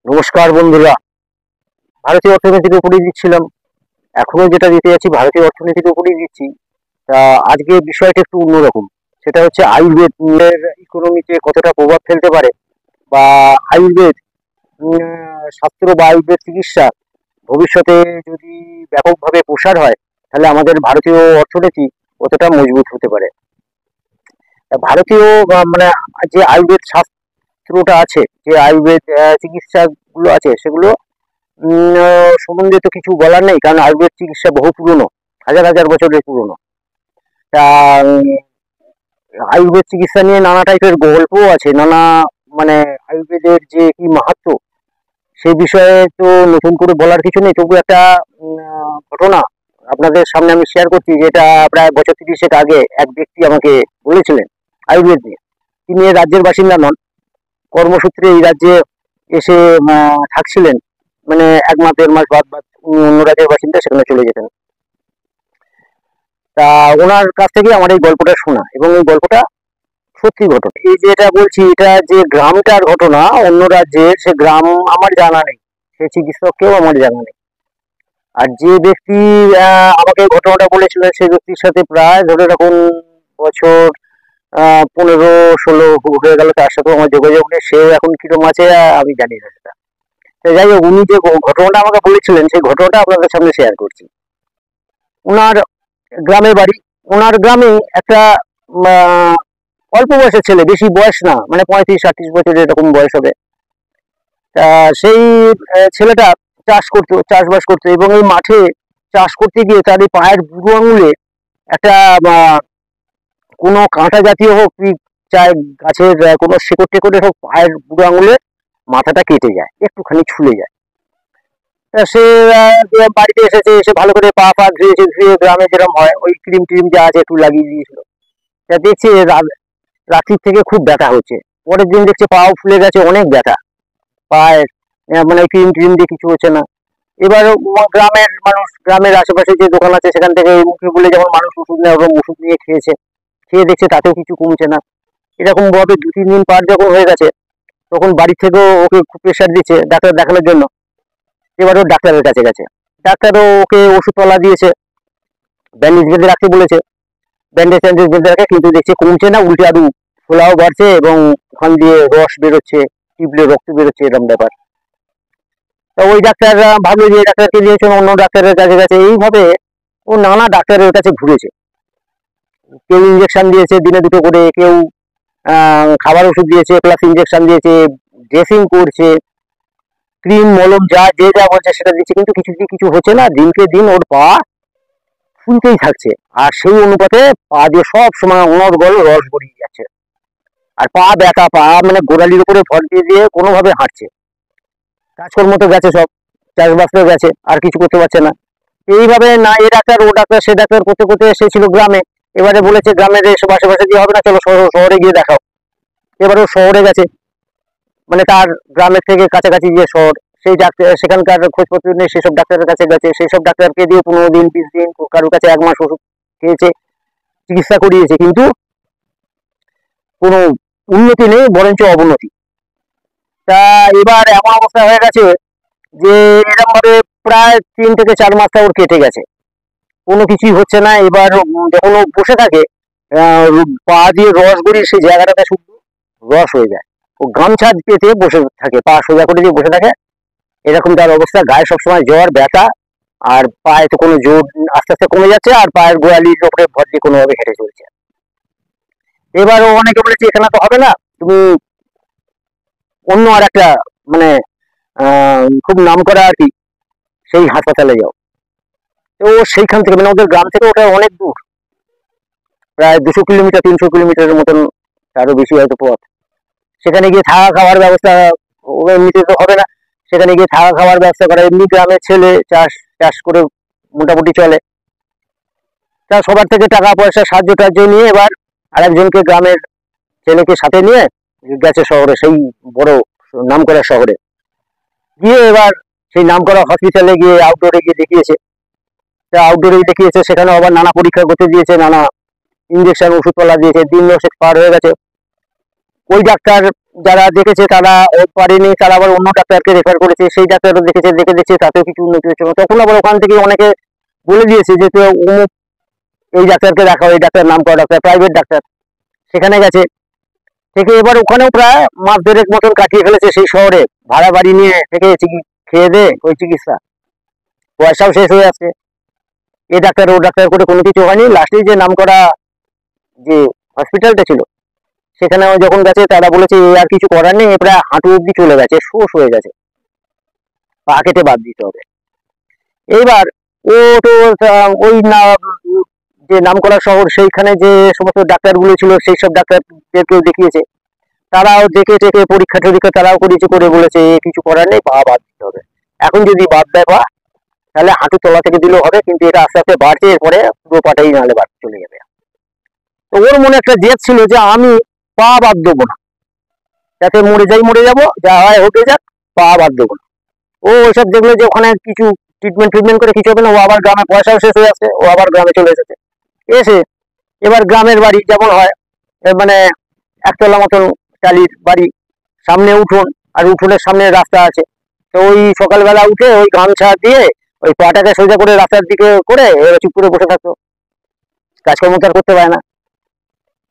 নমস্কার বন্ধুরা। ভারতীয় অর্থনীতির উপরেই দিচ্ছিলাম, এখনো যেটা দিতে যাচ্ছি ভারতীয় অর্থনীতির উপরেই দিচ্ছি। তা আজকে বিষয়টা একটু অন্যরকম। সেটা হচ্ছে আয়ুর্বেদের ইকোনমিতে কতটা প্রভাব ফেলতে পারে, বা আয়ুর্বেদ শাস্ত্র বা আয়ুর্বেদ চিকিৎসা ভবিষ্যতে যদি ব্যাপকভাবে প্রসার হয়, তাহলে আমাদের ভারতীয় অর্থনীতি কতটা মজবুত হতে পারে। তা ভারতীয় মানে যে আয়ুর্বেদ শাস্ত্রটা আছে, যে আয়ুর্বেদ চিকিৎসা গুলো আছে, সেগুলো সম্বন্ধে তো কিছু বলার নেই, কারণ আয়ুর্বেদ চিকিৎসা বহু পুরনো, হাজার হাজার বছরের পুরনো। তা আয়ুর্বেদ চিকিৎসা নিয়ে নানা টাইপের গল্পও আছে, নানা মানে আয়ুর্বেদের যে কি মাহাত্ম্য, সেই বিষয়ে তো নতুন করে বলার কিছু নেই। তবু একটা ঘটনা আপনাদের সামনে আমি শেয়ার করছি, যেটা প্রায় বছর 30 আগে এক ব্যক্তি আমাকে বলেছিলেন আয়ুর্বেদ নিয়ে। তিনি এই রাজ্যের বাসিন্দা নন, কর্মসূত্রে এই রাজ্যে এসে থাকছিলেন, মানে 1 মাস 1.5 মাস বাদ বাদ উনি অন্য রাজ্যের বাসিন্দা, সেখানে চলে যেতেন। তা ওনার কাছ থেকে আমার এই গল্পটা শোনা, এবং এই গল্পটা সত্যি ঘটনা। এই যেটা বলছি, এটা যে গ্রামটার ঘটনা অন্য রাজ্যের, সে গ্রাম আমার জানা নেই, সে চিকিৎসককেও আমার জানা নেই। আর যে ব্যক্তি আমাকে ঘটনাটা বলেছিলেন, সেই ব্যক্তির সাথে প্রায় ধরে রাখুন বছর 15-16 হয়ে গেল, তার সাথে আমার যোগাযোগ নেই। সেও এখন কিরকম আছে আমি জানি না সেটা। যাই হোক, উনি যে ঘটনাটা আমাকে বলেছিলেন, সেই ঘটনাটা আপনাদের সামনে শেয়ার করছি। ওনার গ্রামে বাড়ি, ওনার গ্রামে একটা আহ, অল্প বয়সের ছেলে, বেশি বয়স না, মানে 35-38 বছর এরকম বয়স হবে। তা সেই ছেলেটা চাষবাস করতো, এবং এই মাঠে চাষ করতে গিয়ে তার এই পায়ের বুড়ো আঙুলে একটা কোনো কাঁটা জাতীয় হোক কি, চাই গাছের কোনো শেকড় টেকড়ে হোক, পায়ের বুড়ো আঙুলে মাথাটা কেটে যায়, একটুখানি ছুলে যায়। তা সে বাড়িতে এসেছে, এসে ভালো করে পা পা ধুয়েছে, ধুয়ে গ্রামে যেরকম হয় ওই ক্রিম টিম যা আছে একটু লাগিয়ে দিয়েছিল। তা দেখছি রাত্রির থেকে খুব ব্যথা হচ্ছে। পরের দিন দেখছে পাও ফুলে গেছে, অনেক ব্যথা পায়ের, মানে ক্রিম ট্রিম দিয়ে কিছু হচ্ছে না। এবার গ্রামের মানুষ, গ্রামের আশেপাশে যে দোকান আছে সেখান থেকে মুখে বলে যেমন মানুষ ওষুধ নেয়, ওরকম ওষুধ নিয়ে খেয়েছে। খেয়ে দেখছে তাতেও কিছু কমছে না। এরকম ভাবে 2-3 দিন পার যখন হয়ে গেছে, তখন বাড়ি থেকেও ওকে খুব প্রেশার দিচ্ছে ডাক্তার দেখানোর জন্য। এবার ও ডাক্তারের কাছে গেছে, ডাক্তারও ওকে ওষুধপালা দিয়েছে, ব্যান্ডেজ বেঁধে রাখতে বলেছে, ব্যান্ডেজ ট্যান্ডেজ বেঁধে রাখে, কিন্তু দেখছে কমছে না, উল্টে আরো ফোলাও বাড়ছে, এবং ওখান দিয়ে রস বেরোচ্ছে, টিপলে রক্ত বেরোচ্ছে, এরকম ব্যাপার। তো ওই ডাক্তার ভাবলো যে এই ডাক্তারকে দিয়েছেন, অন্য ডাক্তারের কাছে গেছে, এইভাবে ও নানা ডাক্তারের কাছে ঘুরেছে। কেউ ইঞ্জেকশন দিয়েছে দিনে 2টো করে, কেউ খাবার ওষুধ দিয়েছে, প্লাস ইঞ্জেকশন দিয়েছে, ড্রেসিং করছে, ক্রিম মলম যা যে যা বলছে সেটা দিচ্ছে, কিন্তু কিছুতেই কিছু হচ্ছে না। দিনকে দিন ওর পা ফুলতেই থাকছে, আর সেই অনুপাতে পা দিয়ে সব সময় অনর্গল রস গড়িয়ে যাচ্ছে। আর পা ব্যথা, পা মানে গোড়ালির উপরে ভর দিয়ে দিয়ে কোনোভাবে হাঁটছে। কাজকর্ম তো গেছে সব, চাষবাস তো গেছে, আর কিছু করতে পারছে না। এইভাবে না এ ডাক্তার ও ডাক্তার সে ডাক্তার করতে করতে সে ছিল গ্রামে। এবারে বলেছে গ্রামের এসব আশেপাশে দিয়ে হবে না, চলো শহরে গিয়ে দেখাও। এবার ও শহরে গেছে, মানে তার গ্রামের থেকে কাছাকাছি যে শহর, সেই ডাক্তার সেখানকার খোঁজপত্র নিয়ে সেসব ডাক্তারের কাছে গেছে। সেই সব ডাক্তারকে দিয়ে 15 দিন 20 দিন, কারোর কাছে 1 মাস ওষুধ খেয়েছে, চিকিৎসা করিয়েছে, কিন্তু কোনো উন্নতি নেই, বরঞ্চ অবনতি। তা এবার এমন অবস্থা হয়ে গেছে যে এরকম ভাবে প্রায় 3 থেকে 4 মাসটা ওর কেটে গেছে, কোনো কিছুই হচ্ছে না। এবার যখন ও বসে থাকে, পা দিয়ে রস গড়িয়ে সেই জায়গাটাতে শুধু রস হয়ে যায়। ও গামছা পেতে বসে থাকে, পা সোজা করে দিয়ে বসে থাকে, এরকম তার অবস্থা। গায়ে সবসময় জ্বর, ব্যথা, আর পায়ে তো কোনো জোর আস্তে আস্তে কমে যাচ্ছে, আর পায়ের গোড়ালির ওপরে ভর দিয়ে কোনোভাবে হেঁটে চলছে। এবার ও অনেকে বলেছে এখানে তো হবে না, তুমি অন্য আর একটা, মানে খুব নাম করা আর কি, সেই হাসপাতালে যাও। তো সেইখান থেকে, মানে ওদের গ্রাম থেকে ওটা অনেক দূর, প্রায় 200 কিলোমিটার 300 কিলোমিটারের মতন, তারও বেশি হয়তো পথ। সেখানে গিয়ে থাকা খাওয়ার ব্যবস্থা এমনিতে তো হবে না, সেখানে গিয়ে থাকা খাওয়ার ব্যবস্থা করা। এমনি গ্রামের ছেলে চাষ চাষ করে মোটামুটি চলে, তা সবার থেকে টাকা পয়সা সাহায্য টাহায্য নিয়ে এবার আরেকজনকে, গ্রামের ছেলেকে সাথে নিয়ে গেছে শহরে, সেই বড় নামকরা শহরে গিয়ে এবার সেই নামকরা হসপিটালে গিয়ে আউটডোরে গিয়ে দেখিয়েছে। তা আউটডোরে দেখিয়েছে, সেখানে আবার নানা পরীক্ষা করতে দিয়েছে, নানা ইঞ্জেকশন ওষুধপালা দিয়েছে। 3 মাস পার হয়ে গেছে, ওই ডাক্তার যারা দেখেছে তারা পারেনি, তারা আবার অন্য ডাক্তারকে রেফার করেছে, সেই ডাক্তারও দেখেছে, দেখে দেখছে তাতেও কিছু উন্নতি হচ্ছে না। তখন আবার ওখান থেকে অনেকে বলে দিয়েছে যে তুই অমুক এই ডাক্তারকে দেখাও, এই ডাক্তার নাম করা ডাক্তার, প্রাইভেট ডাক্তার, সেখানে গেছে থেকে এবার ওখানেও প্রায় মাস দেড়েক মতন কাটিয়ে ফেলেছে সেই শহরে, ভাড়া বাড়ি নিয়ে থেকে খেয়ে দে ওই চিকিৎসা, পয়সাও শেষ হয়ে যাচ্ছে, এ ডাক্তার ও ডাক্তার করে কোনো কিছু হয়নি। লাস্টে যে নাম করা যে হসপিটালটা ছিল সেখানে যখন গেছে তারা বলেছে এ আর কিছু করার নেই, প্রায় হাঁটু অব্দি চলে গেছে, শোষ হয়ে গেছে, পা কেটে বাদ দিতে হবে। এইবার ও তো ওই না যে নাম করা শহর সেইখানে যে সমস্ত ডাক্তারগুলো ছিল সেই সব ডাক্তারদেরকেও দেখিয়েছে, তারাও দেখে টেকে পরীক্ষা টরীক্ষা তারাও করেছে, করে বলেছে এ কিছু করার নেই, পা বাদ দিতে হবে। এখন যদি বাদ দেয় পা, তাহলে হাঁটু তলা থেকে দিলেও হবে, কিন্তু এটা আস্তে আস্তে বাড়ছে, এরপরে পুরো পাটাই নাহলে বাদ চলে যাবে। তো ওর মনে একটা জেদ ছিল যে আমি পা বাদ দেবো না, যাতে মরে যাই মরে যাবো, যা হয় হতে যাক, পা বাদ দেবো না। ও ওইসব দেখলো যে ওখানে কিছু ট্রিটমেন্ট করে কিছু হবে না, ও আবার গ্রামে পয়সাও শেষ হয়ে যাচ্ছে, ও আবার গ্রামে চলে এসেছে। এসে এবার গ্রামের বাড়ি যেমন হয়, মানে একতলা মতন টালির বাড়ি, সামনে উঠোন, আর উঠোনের সামনে রাস্তা আছে। তো ওই সকালবেলা উঠে ওই গামছা দিয়ে ওই পাটাকে সোজা করে রাস্তার দিকে করে চুপ করে বসে থাকতো, কাজকর্ম তো আর করতে পারে না।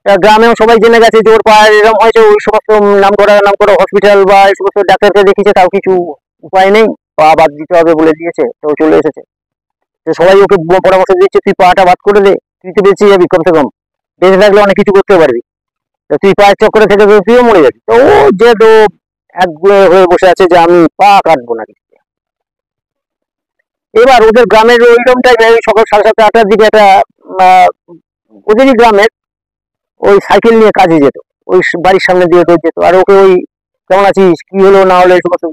গ্রামেও সবাই জেনে গেছে যে ওর পায়ের এরকম হয়েছে, ওই সমস্ত নাম করা হসপিটাল বা এই সমস্ত ডাক্তারকে দেখিয়েছে, তাও কিছু উপায় নেই, পা বাদ দিতে হবে বলে দিয়েছে, তো চলে এসেছে। তো সবাই ওকে পরামর্শ দিচ্ছে তুই পাটা বাদ করে দে, তুই তো বেঁচে যাবি, কমসে কম বেঁচে থাকলে অনেক কিছু করতে পারবি, তো তুই পায়ের চক্করে থেকে তুইও মরে যাবি। তো ও যে তো একগুলো হয়ে বসে আছে যে আমি পা কাটবো না কিছু। এবার ওদের গ্রামের ওইরকম টাইমে সকাল 7:30-8টার দিকে একটা ওদেরই গ্রামের ওই সাইকেল নিয়ে কাজে যেত, ওই বাড়ির সামনে দিয়ে যেত, আর ওকে ওই কেমন আছিস, কি হলো না হলো এই সমস্ত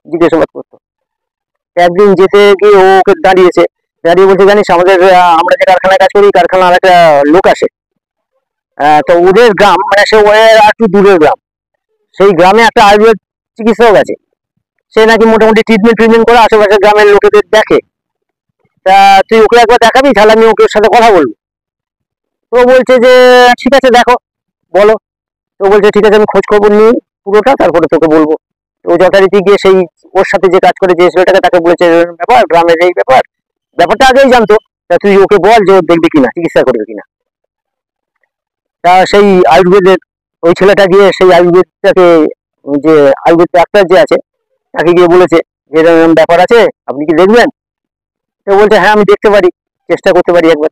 জিজ্ঞাসাবাদ করতো। একদিন যেতে গিয়ে ও ওকে দাঁড়িয়ে বলছে জানিস আমাদের আমরা যে কারখানায় কাজ করি, কারখানার একটা লোক আসে, তো ওদের গ্রাম মানে সে একটু দূরের গ্রাম, সেই গ্রামে একটা আয়ুর্বেদ চিকিৎসক আছে, সে নাকি মোটামুটি ট্রিটমেন্ট করে আশেপাশের গ্রামের লোকেদের দেখে, তা তুই ওকে একবার দেখাবি, তাহলে আমি ওকে সাথে কথা বলবো। তো বলছে যে ঠিক আছে দেখো বলো। তো বলছে ঠিক আছে আমি খোঁজ খবর নিই পুরোটা, তারপরে তোকে বলবো। তো যথারীতি গিয়ে সেই ওর সাথে যে কাজ করে যে ছেলেটাকে, তাকে বলেছে ব্যাপার গ্রামের এই ব্যাপারটা আগেই জানতো, তা তুই ওকে বল যে ও দেখবে কিনা, চিকিৎসা করবে কিনা। তা সেই আয়ুর্বেদের ওই ছেলেটা গিয়ে সেই আয়ুর্বেদটাকে, যে আয়ুর্বেদ ডাক্তার যে আছে তাকে গিয়ে বলেছে যে এরকম ব্যাপার আছে, আপনি কি দেখবেন? তো বলছে হ্যাঁ আমি দেখতে পারি, চেষ্টা করতে পারি একবার।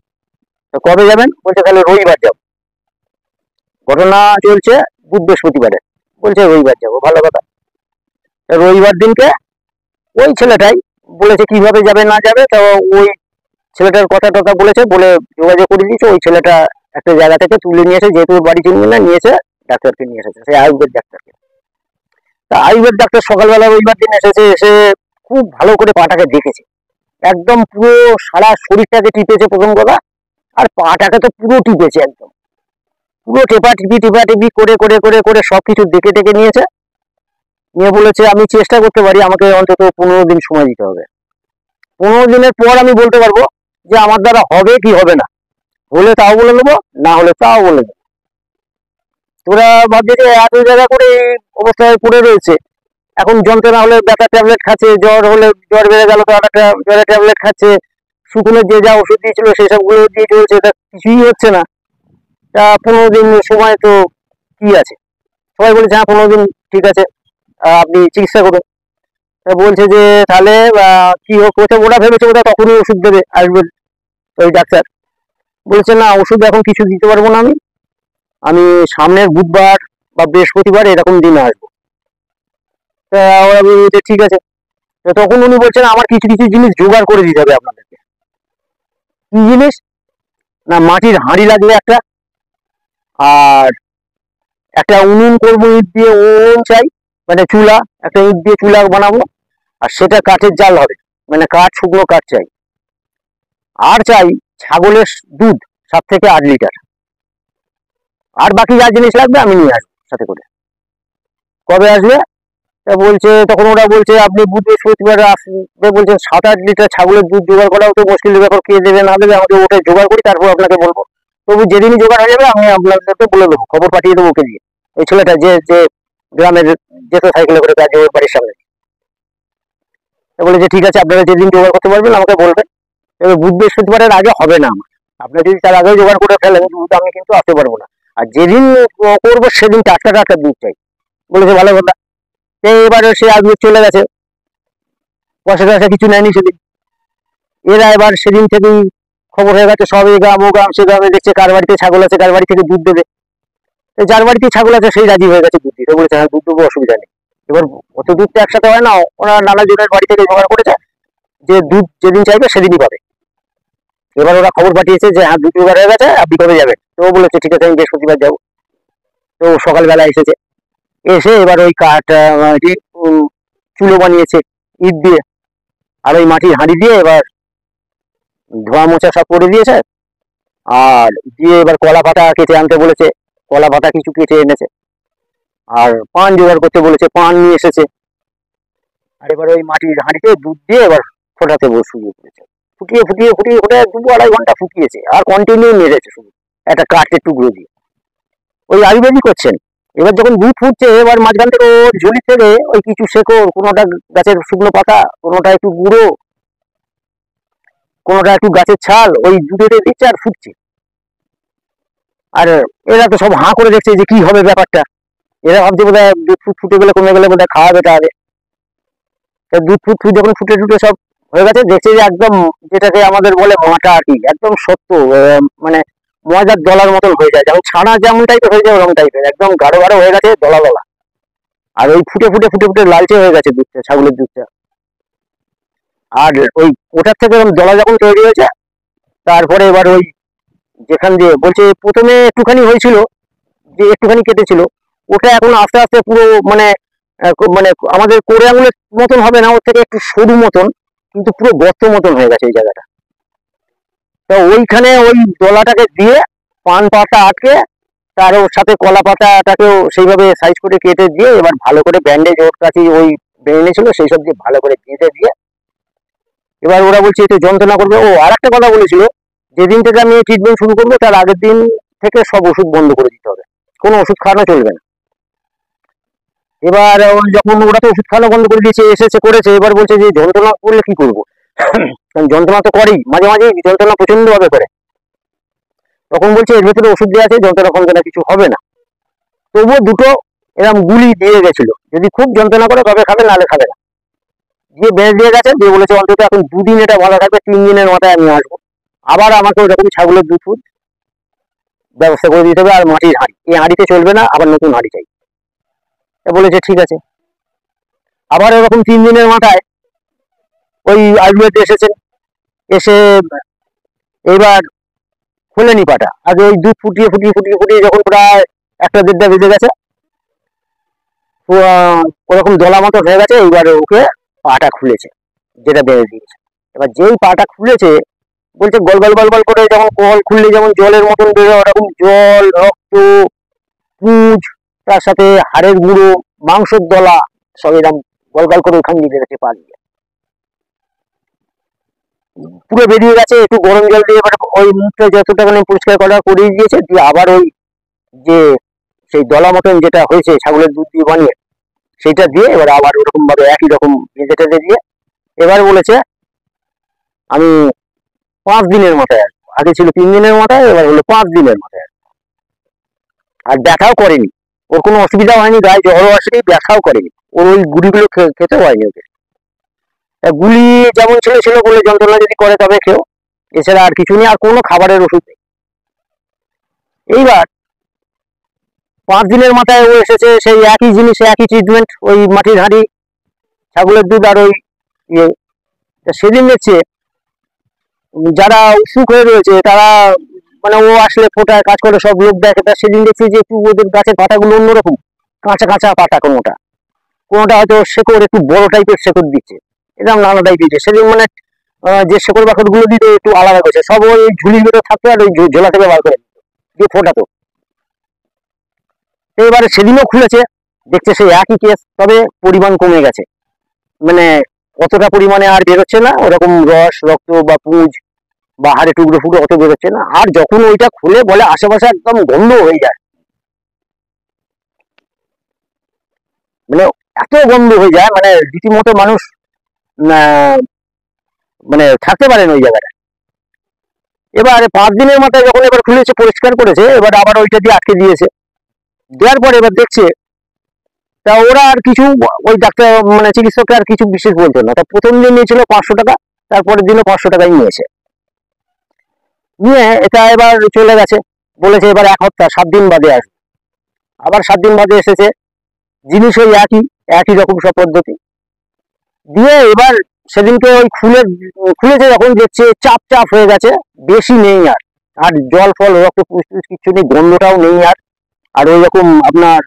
তো কবে যাবেন? বলছে তাহলে রবিবার যাবো। ঘটনা চলছে বৃহস্পতিবারে, বলছে রবিবার যাবো, ভালো কথা। রবিবার দিনকে ওই ছেলেটাই বলেছে কিভাবে যাবে না যাবে, তো ওই ছেলেটার কথা টথা বলেছে, বলে যোগাযোগ করে দিয়েছে, ওই ছেলেটা একটা জায়গা থেকে তুলে নিয়েছে, যেহেতু ওর বাড়ি চিনবে না, নিয়েছে ডাক্তারকে নিয়ে এসেছে, সেই আয়ুর্বেদ ডাক্তারকে। তা আয়ুর্বেদ ডাক্তার সকালবেলা রবিবার দিন এসেছে, এসে খুব ভালো করে পাটাকে দেখেছে, একদম পুরো সারা শরীরটাকে টিপেছে প্রথম কথা, আর পাটাকে তো পুরো টিপেছে, একদম পুরো টেপাটিপি করে করে করে করে সবকিছু দেখে টেকে নিয়েছে, নিয়ে বলেছে আমি চেষ্টা করতে পারি, আমাকে অন্তত 15 দিন সময় দিতে হবে, 15 দিনের পর আমি বলতে পারবো যে আমার দ্বারা হবে কি হবে না, হলে তাও বলে নেবো, না হলে তাও বলে দেবো। তোরা ভাবছে যে এত জায়গা করে এই অবস্থায় পড়ে রয়েছে, এখন যন্ত্রণা হলে ব্যথা ট্যাবলেট খাচ্ছে, জ্বর হলে জ্বর বেড়ে গেল তো একটা জ্বরের ট্যাবলেট খাচ্ছে, শুকনোর যে যা ওষুধ দিয়েছিল সেসব গুলো দিয়ে চলছে, তা কিছুই হচ্ছে না। তা 15 দিন সময় তো কি আছে, সবাই বলেছে হ্যাঁ 15 দিন ঠিক আছে, আপনি চিকিৎসা করুন। তা বলছে যে তাহলে কি হোক, ওরা ভেবেছে ওটা তখনই ওষুধ দেবে আয়ুর্বেদ ওই ডাক্তার। বলছে না ওষুধ এখন কিছু দিতে পারবো না, আমি সামনের বুধবার বা বৃহস্পতিবার এরকম দিনে আসবো। তা ওরা বলছে ঠিক আছে। তো তখন উনি বলছেন আমার কিছু কিছু জিনিস জোগাড় করে দিতে হবে আপনাদেরকে। কি জিনিস? না মাটির হাঁড়ি লাগবে একটা, আর একটা উনুন করবো ইট দিয়ে, উনুন চাই মানে চুলা, একটা ইট দিয়ে চুলা বানাবো, আর সেটা কাঠের জাল হবে, মানে কাঠ, শুকনো কাঠ চাই। আর চাই ছাগলের দুধ 7 থেকে 8 লিটার, আর বাকি যা জিনিস লাগবে আমি নিয়ে আসবো সাথে করে। কবে আসবে? তা বলছে, তখন ওরা বলছে আপনি বুধ বৃহস্পতিবার আসবে, বলছেন 7-8 লিটার ছাগলের দুধ জোগাড় করাও তো মুশকিল ব্যাপার, কে দেবে না দেবে, আমাকে ওটাই জোগাড় করি তারপর আপনাকে বলবো। তবু যেদিনই জোগাড় হয়ে যাবে আমি আপনাদেরকে বলে দেবো, খবর পাঠিয়ে দেবো ওকে দিয়ে। ওই ছেলেটা যে যে গ্রামের যেত সাইকেলে করে কাজে ওর বাড়ির সামনে। বলে যে ঠিক আছে, আপনারা যেদিন জোগাড় করতে পারবেন আমাকে বলবেন। এবার বুধ বৃহস্পতিবারের আগে হবে না আমার, আপনারা যদি তার আগে জোগাড় করে ফেলেন দুধ আমি কিন্তু আসতে পারবো না। আর যেদিন করবো সেদিন টাটকা টাটকা দুধ চাই। বলেছে ভালো কথা। এবারে সে আজকে চলে গেছে, পয়সা টয়সা কিছু নেয়নি সেদিন। এরা এবার সেদিন থেকেই খবর হয়ে গেছে, সব এই গ্রাম ও গ্রাম সে গ্রামে দেখছে কার বাড়িতে ছাগল আছে, কার বাড়ি থেকে দুধ দেবে। যার বাড়িতে ছাগল আছে সেই রাজি হয়ে গেছে দুধ দিতে, বলেছে হ্যাঁ দুধ দেবো, অসুবিধা নেই। এবার অত দুধ তো একসাথে হয় না, ওরা নানা জনের বাড়ি থেকে জোগাড় করেছে, যে দুধ যেদিন চাইবে সেদিনই পাবে। এবার ওরা খবর পাঠিয়েছে যে হ্যাঁ দুধ জোগাড় হয়ে গেছে, আপনি কবে যাবেন? তো ও বলেছে ঠিক আছে আমি বৃহস্পতিবার যাবো। তো সকালবেলা এসেছে, এসে এবার ওই কাঠ চুলো বানিয়েছে ইট দিয়ে, আর ওই মাটির হাঁড়ি দিয়ে এবার ধোয়া মোছা সব করে দিয়েছে। আর দিয়ে এবার কলা পাতা কেটে আনতে বলেছে, কলা পাতা কিছু কেটে এনেছে। আর পান জোগাড় করতে বলেছে, পান নিয়ে এসেছে। আর এবার ওই মাটির হাঁড়িতে দুধ দিয়ে এবার ফোটাতে শুরু করেছে। ফুটিয়ে ফুটিয়ে ফুটিয়ে ফুটিয়ে 2-2.5 ঘন্টা ফুটিয়েছে, আর কন্টিনিউ মেরেছে শুধু একটা কাঠের টুকরো দিয়ে। ওই আয়ুর্বেদি করছেন। এবার যখন দুধ ফুটছে, এবার মাঝখান থেকে ওর ঝুলি থেকে ওই কিছু শেকড়, কোনোটা গাছের শুকনো পাতা, কোনোটা একটু গুঁড়ো, কোনোটা একটু গাছের ছাল, ওই দুধেতে দিচ্ছে আর ফুটছে। আর এরা তো সব হাঁ করে দেখছে যে কি হবে ব্যাপারটা। এরা ভাবছে বোধহয় দুধ ফুটে গেলে, কমে গেলে বোধহয় খাওয়াবে তাহলে। দুধ যখন ফুটে টুটে সব হয়ে গেছে, দেখছে যে একদম যেটাকে আমাদের বলে মাটা আর কি, একদম সত্য, মানে ময়দার দলার মতন হয়ে যায়, যেমন ছানা যেমন টাইপের হয়ে যায় ওরকম টাইপের, একদম গাঢ় গাঢ় হয়ে গেছে, দলা দলা। আর ওই ফুটে ফুটে ফুটে ফুটে লালচে হয়ে গেছে দুধটা, ছাগলের দুধটা। আর ওই ওটার থেকে দলা যখন তৈরি হয়েছে, তারপরে এবার ওই যেখান দিয়ে বলছে প্রথমে একটুখানি হয়েছিল, যে একটুখানি কেটেছিল, ওটা এখন আস্তে আস্তে পুরো মানে মানে আমাদের কোড়ে আঙুলের মতন হবে না, ওর থেকে একটু সরু মতন, কিন্তু পুরো গর্ত মতন হয়ে গেছে এই জায়গাটা। তো ওইখানে ওই দলাটাকে দিয়ে পান পাতা আটকে, তার ওর সাথে কলা পাতাটাকেও সেইভাবে সাইজ করে কেটে দিয়ে এবার ভালো করে ব্যান্ডেজ ওর কাছে ওই বেঁধে ছিল সেই সব দিয়ে ভালো করে কেটে দিয়ে এবার ওরা বলছে একটু যন্ত্রণা করবে। ও আর একটা কথা বলেছিল, যেদিন থেকে আমি ট্রিটমেন্ট শুরু করবো তার আগের দিন থেকে সব ওষুধ বন্ধ করে দিতে হবে, কোনো ওষুধ খাওয়ানো চলবে না। এবার যখন ওরা তো ওষুধ খাওয়ানো বন্ধ করে দিয়েছে, এসেছে করেছে, এবার বলছে যে যন্ত্রণা করলে কি করবো, কারণ যন্ত্রণা তো করেই, মাঝে মাঝে যন্ত্রণা প্রচন্ড ভাবে করে। তখন বলছে এর ভেতরে ওষুধ দেওয়া আছে, যন্ত্রণা ফন্ত্রণা কিছু হবে না। তবুও দুটো এরকম গুলি দিয়ে গেছিল, যদি খুব যন্ত্রণা করে তবে খাবে, নাহলে খাবে না। দিয়ে বেঁধে দিয়ে গেছে, দিয়ে বলেছে অন্তত এখন 2 দিন এটা ভালো থাকবে, 3 দিনের মাথায় আমি আসবো, আবার আমাকে ওরকম ছাগলের দুধ ফুদ ব্যবস্থা করে দিতে হবে। আর মাটির হাঁড়ি, এই হাঁড়িতে চলবে না, আবার নতুন হাঁড়ি চাই। বলেছে ঠিক আছে। আবার এরকম 3 দিনের মাথায় ওই আয়ুর্বেদ এসেছেন, এসে এবার খোলেনি পাটা। আগে ওই দুধ ফুটিয়ে ফুটিয়ে ফুটিয়ে ফুটিয়ে যখন প্রায় 1-1.5টা বেজে গেছে, ওরকম দলা মতো হয়ে গেছে, এইবার ওকে পাটা খুলেছে, যেটা বেঁধে দিয়েছে। এবার যেই পাটা খুলেছে, বলছে গল গল গল গল করে যখন কল খুললে যেমন জলের মতন বেরোয়, ওরকম জল, রক্ত, পুঁজ, তার সাথে হাড়ের গুঁড়ো, মাংসের দলা, সব এরকম গল গল করে ওখান দিয়ে বেরোচ্ছে পা দিয়ে, পুরো বেরিয়ে গেছে। একটু গরম জল দিয়ে এবার ওই মুখটা যতটা মানে পরিষ্কার করা করিয়ে দিয়েছে, দিয়ে আবার ওই যে সেই দলা মতন যেটা হয়েছে ছাগলের দুধ দিয়ে বানিয়ে, সেটা দিয়ে এবার আবার ওরকম ভাবে একই রকম বেঁধে টেঁধে দিয়ে এবার বলেছে আমি 5 দিনের মাথায় আসবো। আগে ছিল 3 দিনের মাথায়, এবার হলো 5 দিনের মাথায় আসবো। আর ব্যথাও করেনি, ওর কোনো অসুবিধা হয়নি, গায়ে জ্বরও আসেনি, ব্যথাও করেনি, ওর ওই গুড়িগুলো খেতেও হয়নি ওকে। গুলি যেমন ছিল ছিল, বলে যন্ত্রণা যদি করে তবে খেও, এছাড়া আর কিছু নেই, আর কোনো খাবারের ওষুধ নেই। এইবার 5 দিনের মাথায় ও এসেছে, সেই একই জিনিস, একই ট্রিটমেন্ট, ওই মাটির হাঁড়ি, ছাগলের দুধ আর ওই ইয়ে। সেদিন দেখছে যারা অসুখ হয়ে রয়েছে তারা, মানে ও আসলে ফোটায় কাজ করে সব লোক দেখে, তা সেদিন দেখছি যে একটু ওদের গাছের পাতাগুলো অন্যরকম, কাঁচা কাঁচা পাতা, কোনোটা কোনোটা হয়তো শেকড় একটু বড় টাইপের শেকড় দিচ্ছে, এরকম নানা টাইপের। সেদিন মানে যে শেকড় বাকড় গুলো দিতে একটু আলাদা করেছে, সব ওই ঝুলির ভিতরে থাকতো আর ওই ঝোলা থেকে বার করে দিয়ে ফোটাতো। এবারে সেদিনও খুলেছে, দেখছে সেই একই কেস, তবে পরিমাণ কমে গেছে, মানে অতটা পরিমাণে আর বেরোচ্ছে না ওরকম রস, রক্ত বা পুঁজ বা হাড়ে টুকরো ফুটো অত বেরোচ্ছে না। আর যখন ওইটা খুলে বলে আশেপাশে একদম গন্ধ হয়ে যায়, মানে এত গন্ধ হয়ে যায়, মানে রীতিমতো মানুষ মানে থাকতে পারেন ওই জায়গাটা। এবার 5 দিনের মাথায় যখন এবার খুলেছে, পরিষ্কার করেছে, এবার আবার ওইটা দিয়ে আটকে দিয়েছে। দেওয়ার পরে এবার দেখছে, তা ওরা আর কিছু, ওই ডাক্তার মানে চিকিৎসককে আর কিছু বিশেষ বলতো না। তা প্রথম দিন নিয়েছিল 500 টাকা, তারপরের দিনও 500 টাকাই নিয়েছে। নিয়ে এটা এবার চলে গেছে, বলেছে এবার 1 সপ্তাহ 7 দিন বাদে আসবে। আবার 7 দিন বাদে এসেছে, জিনিস ওই একই রকম সব পদ্ধতি দিয়ে। এবার সেদিনকে ওই খুলেছে, যখন দেখছে চাপ চাপ হয়ে গেছে, বেশি নেই আর, আর জল ফল রক্ত পুষ্পুষ কিছু নেই, গন্ধটাও নেই আর। আর ওই রকম আপনার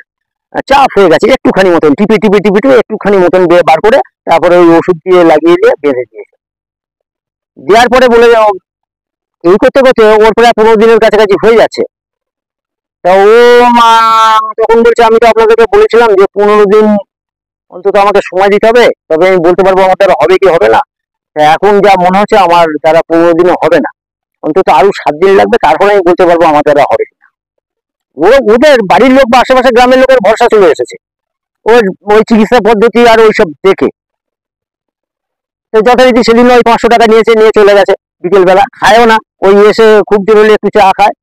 চাপ হয়ে গেছে, একটুখানি মতন টিপে টিপে টিপে টিপে একটুখানি মতন বার করে তারপরে ওই ওষুধ দিয়ে লাগিয়ে দিয়ে বেঁধে দিয়েছে। দেওয়ার পরে বলে এই করতে করতে ওর প্রায় 15 দিনের কাছাকাছি হয়ে যাচ্ছে। তা ও তখন বলছে, আমি তো আপনাদেরকে বলেছিলাম যে 15 দিন অন্তত আমাকে সময় দিতে হবে, তবে আমি বলতে পারবো আমার দ্বারা হবে কি হবে না। এখন যা মনে হচ্ছে আমার দ্বারা 15 দিনে হবে না, অন্তত আরো 7 দিন লাগবে, তারপরে আমি বলতে পারবো আমার দ্বারা হবে না। ওদের বাড়ির লোক বা আশেপাশে গ্রামের লোকের ভরসা চলে এসেছে ওই চিকিৎসা পদ্ধতি আর ওইসব দেখে। তো যথারীতি সেদিন ওই 500 টাকা নিয়েছে, নিয়ে চলে গেছে। বিকেল বেলা খায়ও না, ওই এসে খুব জোর হলে একটু চা খায়,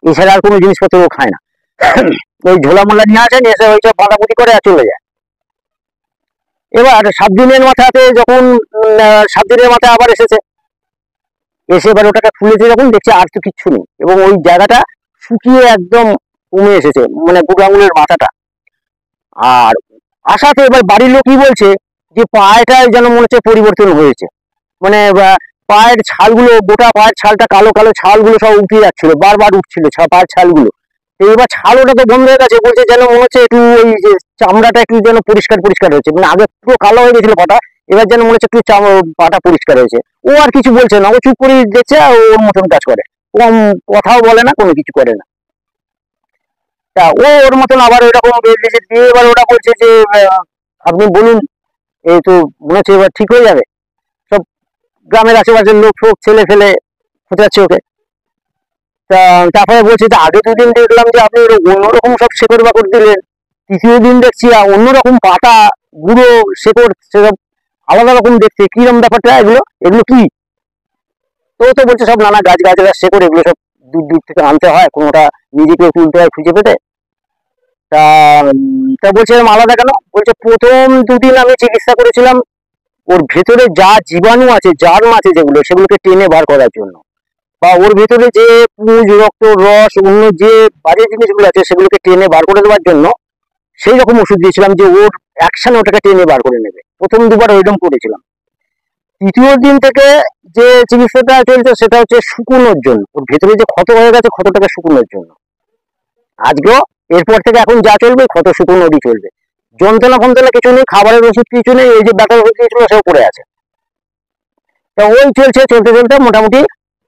এছাড়া আর কোনো জিনিসপত্র ও খায় না। ওই ঝোলা মোলা নিয়ে আসে, নিয়ে এসে ওইসব বাঁধাপুতি করে আর চলে যায়। এবার 7 দিনের মাথাতে যখন 7 দিনের মাথায় আবার এসেছে, এসে এবার ওটাকে খুলেছে, যখন দেখছে আর তো কিচ্ছু নেই, এবং ওই জায়গাটা শুকিয়ে একদম কমে এসেছে, মানে বুড়ো আঙুলের মাথাটা। আর আসাতে এবার বাড়ির লোকই বলছে যে পায়েটায় যেন মনে হচ্ছে পরিবর্তন হয়েছে, মানে পায়ের ছালগুলো, গোটা পায়ের ছালটা, কালো কালো ছালগুলো সব উঠে যাচ্ছিল, বারবার উঠছিল পায়ের ছালগুলো। এবার ছাল ওটা তো বন্ধ হয়ে গেছে, বলছে যেন মনে হচ্ছে একটু ওই যে চামড়াটা একটু যেন পরিষ্কার পরিষ্কার হয়েছে, মানে আগে পুরো কালো হয়ে গেছিল পাটা, এবার যেন মনে হচ্ছে একটু পাটা পরিষ্কার হয়েছে। ও আর কিছু বলছে না, ও চুপ করে দেখছে, আর ওর মতন কাজ করে, কম কথাও বলে না, কোনো কিছু করে না। তা ও ওর মতন আবার ওইরকম বেরিয়েছে দিয়ে, এবার ওটা বলছে যে আপনি বলুন, এই তো মনে হচ্ছে এবার ঠিক হয়ে যাবে। সব গ্রামের আশেপাশের লোক ফোক ছেলে ফেলে খোঁচাচ্ছে ওকে। তা তারপরে বলছে যে আগে 2 দিন দেখলাম যে আপনি অন্যরকম সব শেকড় বাকড় দিলেন, 3য় দিন দেখছি অন্যরকম পাতা, গুঁড়ো শেকড়, সেসব আলাদা রকম দেখতে, কিরম ব্যাপারটা, এগুলো এগুলো কি? তো বলছে সব নানা গাছ গাছের শেকড়, এগুলো সব দূর দূর থেকে আনতে হয়, কোনোটা নিজেকে তুলতে হয় খুঁজে পেতে। তা তা বলছে এরকম আলাদা কেন? বলছে প্রথম 2 দিন আমি চিকিৎসা করেছিলাম ওর ভেতরে যা জীবাণু আছে, জার্ম আছে যেগুলো, সেগুলোকে টেনে বার করার জন্য, বা ওর ভেতরে যে পুঁজ, রক্ত, রস, অন্য যে বাজে জিনিসগুলো আছে সেগুলোকে টেনে বার করে দেওয়ার জন্য সেই রকম ওষুধ দিয়েছিলাম, যে ওর অ্যাকশন ওটাকে টেনে বার করে নেবে। প্রথম 2বার ওইরকম করেছিলাম। 3য় দিন থেকে যে চিকিৎসাটা চলছে সেটা হচ্ছে শুকোনোর জন্য, ওর ভেতরে যে ক্ষত হয়ে গেছে ক্ষতটাকে শুকোনোর জন্য। আজকেও এরপর থেকে এখন যা চলবে ক্ষত শুকোনোরই চলবে, যন্ত্রণা ফন্ত্রণা কিছু নেই, খাবারের ওষুধ কিছু নেই, এই যে ব্যথার ওষুধ দিয়েছিল সেও পড়ে আছে। তা ওই চলছে, চলতে চলতে মোটামুটি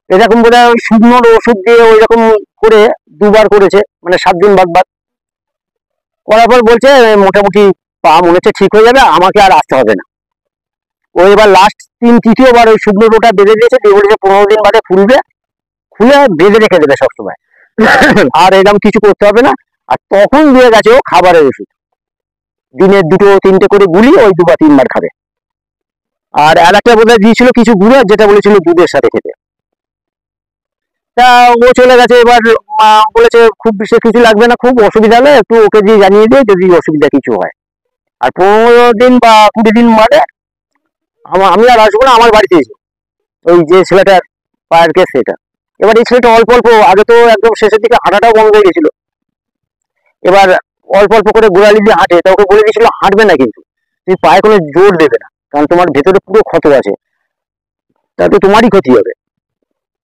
এরকম বোধ হয় শুকনোর ওষুধ দিয়ে ওই রকম করে 2বার করেছে, মানে 7 দিন বাদ বাদ করার পর বলছে মোটামুটি পা মনে হচ্ছে ঠিক হয়ে যাবে, আমাকে আর আসতে হবে না। ও এবার লাস্ট 3য় বার ওই শুকনো ওটা বেঁধে দিয়েছে, দিয়ে বলেছে 15 দিন বাদে খুলবে, খুলে বেঁধে রেখে দেবে সবসময়, আর এরকম কিছু করতে হবে না। আর তখন দিয়ে গেছে ও খাবারের ওষুধ, দিনে 2-3টে করে গুলি, ওই 2 বা 3বার খাবে। আর একটা বোধহয় দিয়েছিল কিছু গুঁড়ো, যেটা বলেছিল দুধের সাথে খেতে। তা ও চলে গেছে। এবার বলেছে খুব বিশেষ কিছু লাগবে না, খুব অসুবিধা হলে একটু ওকে দিয়ে জানিয়ে দিয়ে যদি অসুবিধা কিছু হয়। আর 15 দিন বা 20 দিন মানে আমি আর আসবো না, আমার বাড়িতে এসে ওই যে ছেলেটার পায়ের কেস সেটা। এবার এই ছেলেটা অল্প অল্প, আগে তো একদম শেষের দিকে হাঁটাটাও বন্ধ হয়ে গেছিল, এবার অল্প অল্প করে গোড়ালি দিয়ে হাঁটে। তা ওকে বলে দিয়েছিল হাঁটবে না, কিন্তু তুমি পায়ে কোনো জোর দেবে না, কারণ তোমার ভেতরে পুরো ক্ষত আছে, তাতে তোমারই ক্ষতি হবে।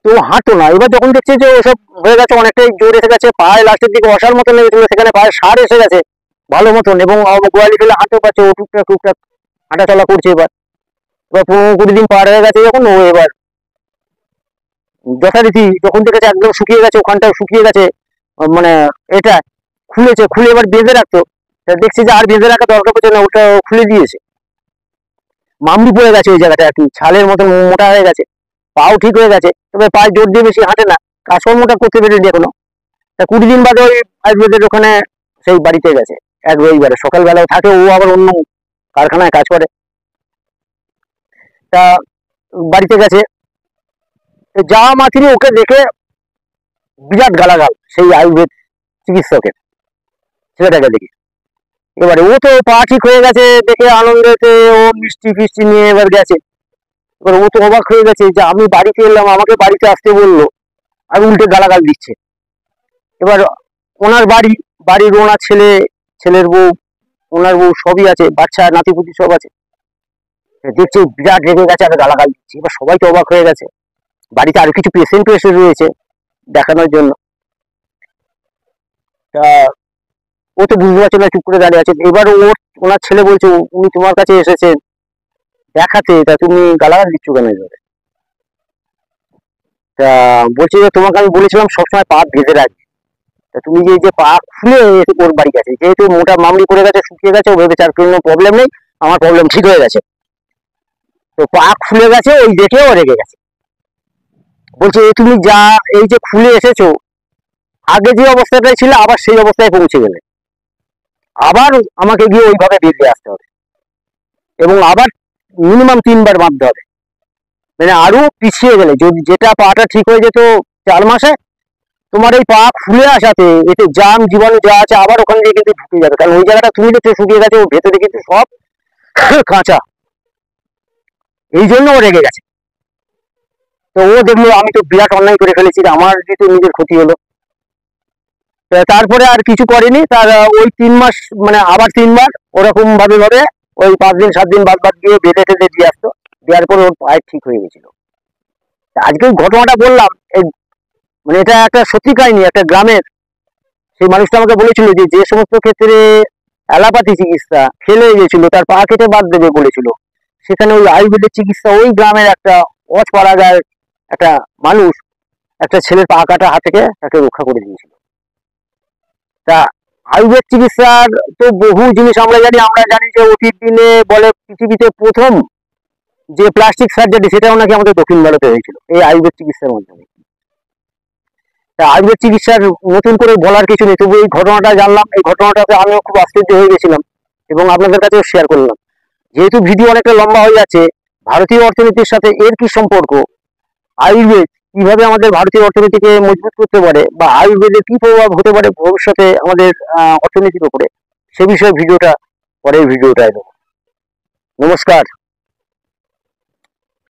তো হাঁটো না। এবার যখন দেখছে যে ওসব হয়ে গেছে, অনেকটাই জোর এসে গেছে, পায়ে লাস্টের দিকে অসার মতন লেগেছিল, সেখানে পায়ে সার এসে গেছে ভালো মতন, এবং গোয়ালি ফেলে হাঁটতে পারছে, ও টুকটাক টুকটাক হাঁটা চলা করছে। এবার 15-20 দিন পার হয়ে গেছে যখন, ও এবার যথারীতি যখন দেখেছে একদম শুকিয়ে গেছে, ওখানটাও শুকিয়ে গেছে, মানে এটা খুলেছে, খুলে এবার বেঁধে রাখতো, দেখছি যে আর বেঁধে রাখা দরকার পড়ছে না, ওটা খুলে দিয়েছে। মামড়ি পড়ে গেছে ওই জায়গাটা, আর কি ছালের মতন মোটা হয়ে গেছে, পাও ঠিক হয়ে গেছে, তবে পায়ে জোর দিয়ে বেশি হাঁটে না, কাজকর্মটা করতে পেরেনি এখনো। তা 20 দিন বাদে ওই আয়ুর্বেদের ওখানে সেই বাড়িতে গেছে, এক রবিবারে সকালবেলাও থাকে, ও আবার অন্য কারখানায় কাজ করে। তা বাড়িতে গেছে, যাওয়া মাত্রই ওকে দেখে বিরাট গালাগাল সেই আয়ুর্বেদ চিকিৎসকের, ছেলেটাকে দেখে। এবারে ও তো পা ঠিক হয়ে গেছে দেখে আনন্দেতে ও মিষ্টি ফিষ্টি নিয়ে এবার গেছে। এবার ও তো অবাক হয়ে গেছে যে আমি বাড়িতে এলাম, আমাকে বাড়িতে আসতে বললো, আর উল্টে গালাগাল দিচ্ছে। এবার ওনার বাড়ির ওনার ছেলের বউ, ওনার বউ সবই আছে, বাচ্চা নাতিপুতি সব আছে। দেখছে বিরাট রেগে গেছে আর গালাগাল দিচ্ছে। এবার সবাই তো অবাক হয়ে গেছে, বাড়িতে আরো কিছু পেশেন্টও এসে রয়েছে দেখানোর জন্য। তা ও তো বুঝতে পারছে না, চুপ করে দাঁড়িয়ে আছে। এবার ওনার ছেলে বলছে উনি তোমার কাছে এসেছেন দেখাতে, তা তুমি গালাগাল দিচ্ছ কেন এভাবে? তা বলছে যে তোমাকে আমি বলেছিলাম সবসময় পা বেঁধে রাখবে, তা তুমি যে পা খুলে ওর বাড়ি গেছে, যেহেতু মোটা মামলি করে গেছে, শুকিয়ে গেছে, ও ভেবেছে আর কোনো প্রবলেম নেই, আমার প্রবলেম ঠিক হয়ে গেছে। তো পা খুলে গেছে, ওই দেখে ও রেগে গেছে। বলছে তুমি যা এই যে খুলে এসেছো, আগে যে অবস্থাটাই ছিল আবার সেই অবস্থায় পৌঁছে গেলে, আবার আমাকে গিয়ে ওইভাবে বেরিয়ে আসতে হবে, এবং আবার মিনিমাম 3বার বাঁধতে হবে। মানে আরো পিছিয়ে গেলে, যদি যেটা পাটা ঠিক হয়ে যেত 4 মাসে, তোমার এই পা খুলে আসাতে এতে জাম জীবাণু যা আছে আবার ওখান দিয়ে কিন্তু ঢুকে যাবে, কারণ ওই জায়গাটা তুমি দেখছো শুকিয়ে গেছে, ওর ভেতরে কিন্তু সব কাঁচা। এই জন্য ও রেগে গেছে। তো ও দেখলো আমি তো বিরাট অন্যায় করে ফেলেছি, আমার যেহেতু নিজের ক্ষতি হলো। তারপরে আর কিছু করেনি, তার ওই 3 মাস মানে আবার 3বার ওরকম ভাবে ওই 5 দিন 7 দিন বাদ দিয়ে বেঁধে টেঁধে দিয়ে আসতো, দেওয়ার পর ওর পায়ে ঠিক হয়ে গেছিল। আজকে ওই ঘটনাটা বললাম, এই মানে এটা একটা সত্যি কাহিনী, একটা গ্রামের। সেই মানুষটা আমাকে বলেছিল যে সমস্ত ক্ষেত্রে অ্যালোপ্যাথি চিকিৎসা ফেলে গেছিল, তার পা কেটে বাদ দেবে বলেছিল, সেখানে ওই আয়ুর্বেদের চিকিৎসা ওই গ্রামের একটা অজপাড়াগার একটা মানুষ একটা ছেলের পা কাটা হাত থেকে তাকে রক্ষা করে দিয়েছিল। তা আয়ুর্বেদ চিকিৎসার তো বহু জিনিস আমরা জানি যে অতীত দিনে বলে পৃথিবীতে প্রথম যে প্লাস্টিক সার্জারি, সেটাও নাকি আমাদের দক্ষিণ ভারতে হয়েছিল এই আয়ুর্বেদ চিকিৎসার মাধ্যমে। তা আয়ুর্বেদ চিকিৎসার নতুন করে বলার কিছু নেই, তবু এই ঘটনাটা জানলাম, এই ঘটনাটাতে আমিও খুব আশ্চর্য হয়ে গেছিলাম এবং আপনাদের কাছেও শেয়ার করলাম। যেহেতু ভিডিও অনেকটা লম্বা হয়ে যাচ্ছে, ভারতীয় অর্থনীতির সাথে এর কি সম্পর্ক, আয়ুর্বেদ কিভাবে আমাদের ভারতীয় অর্থনীতিকে মজবুত করতে পারে, বা আয়ুর্বেদের কি প্রভাব হতে পারে ভবিষ্যতে আমাদের অর্থনীতির উপরে, সে বিষয়ে পরের ভিডিওটা দেবো। নমস্কার।